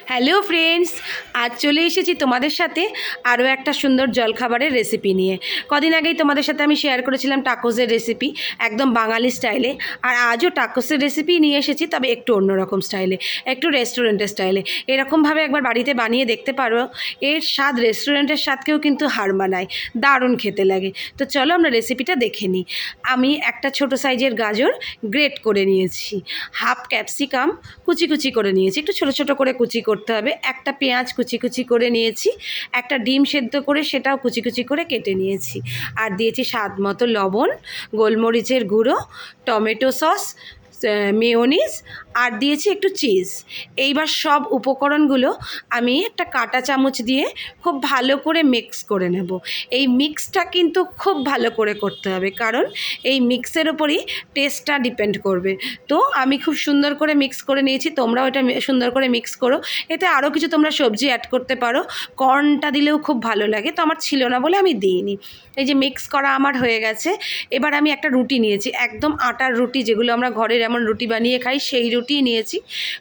Hello friends, আজ চলে এসেছি তোমাদের সাথে আরও একটা সুন্দর জলখাবারের রেসিপি নিয়ে। কদিন আগেই তোমাদের সাথে আমি শেয়ার করেছিলাম টাকোসের রেসিপি, একদম বাঙালি স্টাইলে। আর আজও টাকোসের রেসিপি নিয়ে এসেছি, তবে একটু অন্যরকম স্টাইলে, একটু রেস্টুরেন্টের স্টাইলে। এরকমভাবে একবার বাড়িতে বানিয়ে দেখতে পারো। এর স্বাদ রেস্টুরেন্টের স্বাদকেও কিন্তু হার মানায়, দারুণ খেতে লাগে। তো চলো আমরা রেসিপিটা দেখে নিই। আমি একটা ছোট সাইজের গাজর গ্রেট করে নিয়েছি, হাফ ক্যাপসিকাম কুচি কুচি করে নিয়েছি, একটু ছোট ছোট করে কুচি করতে হবে। একটা পেঁয়াজ কুচি কুচি করে নিয়েছি, একটা ডিম সেদ্ধ করে সেটাও কুচি কুচি করে কেটে নিয়েছি। আর দিয়েছি স্বাদ মতো লবণ, গোলমরিচের গুঁড়ো, টমেটো সস, মেয়োনিজ, আর দিয়েছি একটু চিজ। এইবার সব উপকরণগুলো আমি একটা কাঁটা চামচ দিয়ে খুব ভালো করে মিক্স করে নেব। এই মিক্সটা কিন্তু খুব ভালো করে করতে হবে, কারণ এই মিক্সের ওপরই টেস্টটা ডিপেন্ড করবে। তো আমি খুব সুন্দর করে মিক্স করে নিয়েছি, তোমরাও এটা সুন্দর করে মিক্স করো। এতে আরও কিছু তোমরা সবজি অ্যাড করতে পারো, কর্নটা দিলেও খুব ভালো লাগে, তো আমার ছিল না বলে আমি দিইনি। এই যে মিক্স করা আমার হয়ে গেছে। এবার আমি একটা রুটি নিয়েছি, একদম আটার রুটি, যেগুলো আমরা ঘরের এমন রুটি বানিয়ে খাই, সেই রুটিই নিয়েছি।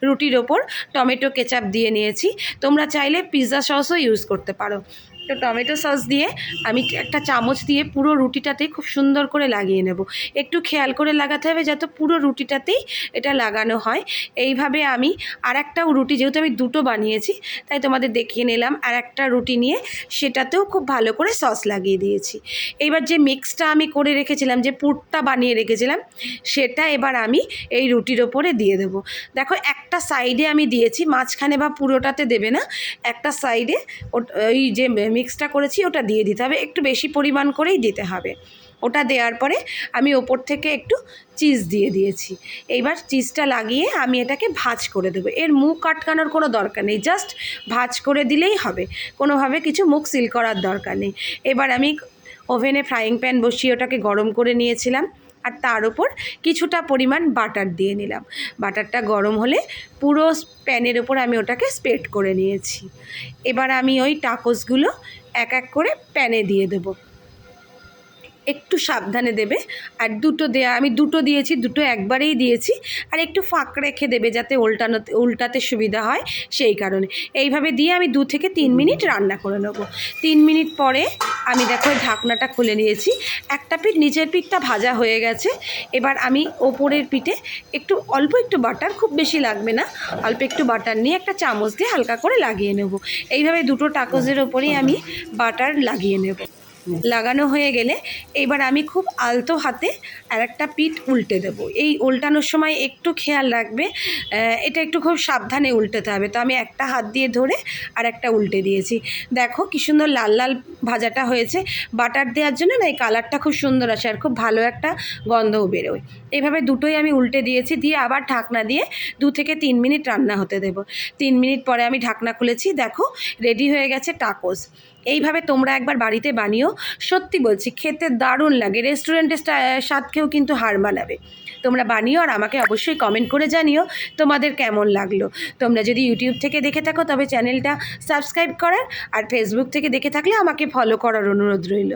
রুটির ওপর টমেটো কেচাপ দিয়ে নিয়েছি, তোমরা চাইলে পিৎজা সসও ইউজ করতে পারো। তো টমেটো সস দিয়ে আমি একটা চামচ দিয়ে পুরো রুটিটাতেই খুব সুন্দর করে লাগিয়ে নেব। একটু খেয়াল করে লাগাতে হবে যাতে পুরো রুটিটাতেই এটা লাগানো হয়। এইভাবে আমি আর একটা রুটি, যেহেতু আমি দুটো বানিয়েছি তাই তোমাদের দেখিয়ে নিলাম, আর একটা রুটি নিয়ে সেটাতেও খুব ভালো করে সস লাগিয়ে দিয়েছি। এইবার যে মিক্সটা আমি করে রেখেছিলাম, যে পুরটা বানিয়ে রেখেছিলাম, সেটা এবার আমি এই রুটির ওপরে দিয়ে দেবো। দেখো, একটা সাইডে আমি দিয়েছি, মাঝখানে বা পুরোটাতে দেবে না, একটা সাইডে ওই যে মিক্সটা করেছি ওটা দিয়ে দিতে হবে, একটু বেশি পরিমাণ করেই দিতে হবে। ওটা দেওয়ার পরে আমি ওপর থেকে একটু চিজ দিয়ে দিয়েছি। এইবার চিজটা লাগিয়ে আমি এটাকে ভাঁজ করে দেবো। এর মুখ আটকানোর কোনো দরকার নেই, জাস্ট ভাঁজ করে দিলেই হবে, কোনোভাবে কিছু মুখ সিল করার দরকার নেই। এবার আমি ওভেনে ফ্রাইং প্যান বসিয়ে ওটাকে গরম করে নিয়েছিলাম, আর তার উপর কিছুটা পরিমাণ বাটার দিয়ে নিলাম। বাটারটা গরম হলে পুরো প্যানের ওপর আমি ওটাকে স্প্রেড করে নিয়েছি। এবার আমি ওই টাকোসগুলো এক এক করে প্যানে দিয়ে দেবো, একটু সাবধানে দেবে। আর আমি দুটো দিয়েছি, দুটো একবারেই দিয়েছি, আর একটু ফাঁক রেখে দেবে যাতে উল্টাতে সুবিধা হয়, সেই কারণে। এইভাবে দিয়ে আমি 2 থেকে 3 মিনিট রান্না করে নেব। 3 মিনিট পরে আমি দেখো ঢাকনাটা খুলে নিয়েছি, একটা পিঠ, নিচের পিঠটা ভাজা হয়ে গেছে। এবার আমি ওপরের পিঠে অল্প একটু বাটার, খুব বেশি লাগবে না, অল্প একটু বাটার নিয়ে একটা চামচ দিয়ে হালকা করে লাগিয়ে নেব। এইভাবে দুটো টাকোসের ওপরেই আমি বাটার লাগিয়ে নেব। লাগানো হয়ে গেলে এবার আমি খুব আলতো হাতে আর একটা পিঠ উল্টে দেব। এই উল্টানোর সময় একটু খেয়াল রাখবে, এটা একটু খুব সাবধানে উল্টাতে হবে। তো আমি একটা হাত দিয়ে ধরে আর একটা উল্টে দিয়েছি। দেখো কি সুন্দর লাল লাল ভাজাটা হয়েছে। বাটার দেওয়ার জন্য না এই কালারটা খুব সুন্দর আসে, আর খুব ভালো একটা গন্ধও বেরোয়। এইভাবে দুটোই আমি উল্টে দিয়েছি, দিয়ে আবার ঢাকনা দিয়ে 2 থেকে 3 মিনিট রান্না হতে দেব। 3 মিনিট পরে আমি ঢাকনা খুলেছি, দেখো রেডি হয়ে গেছে টাকোস। এইভাবে তোমরা একবার বাড়িতে বানিও, সত্যি বলছি খেতে দারুণ লাগে, রেস্টুরেন্টের স্বাদকেও কিন্তু হার মানাবে। তোমরা বানিও আর আমাকে অবশ্যই কমেন্ট করে জানিও তোমাদের কেমন লাগলো। তোমরা যদি ইউটিউব থেকে দেখে থাকো তবে চ্যানেলটা সাবস্ক্রাইব করার, আর ফেসবুক থেকে দেখে থাকলে আমাকে ফলো করার অনুরোধ রইল।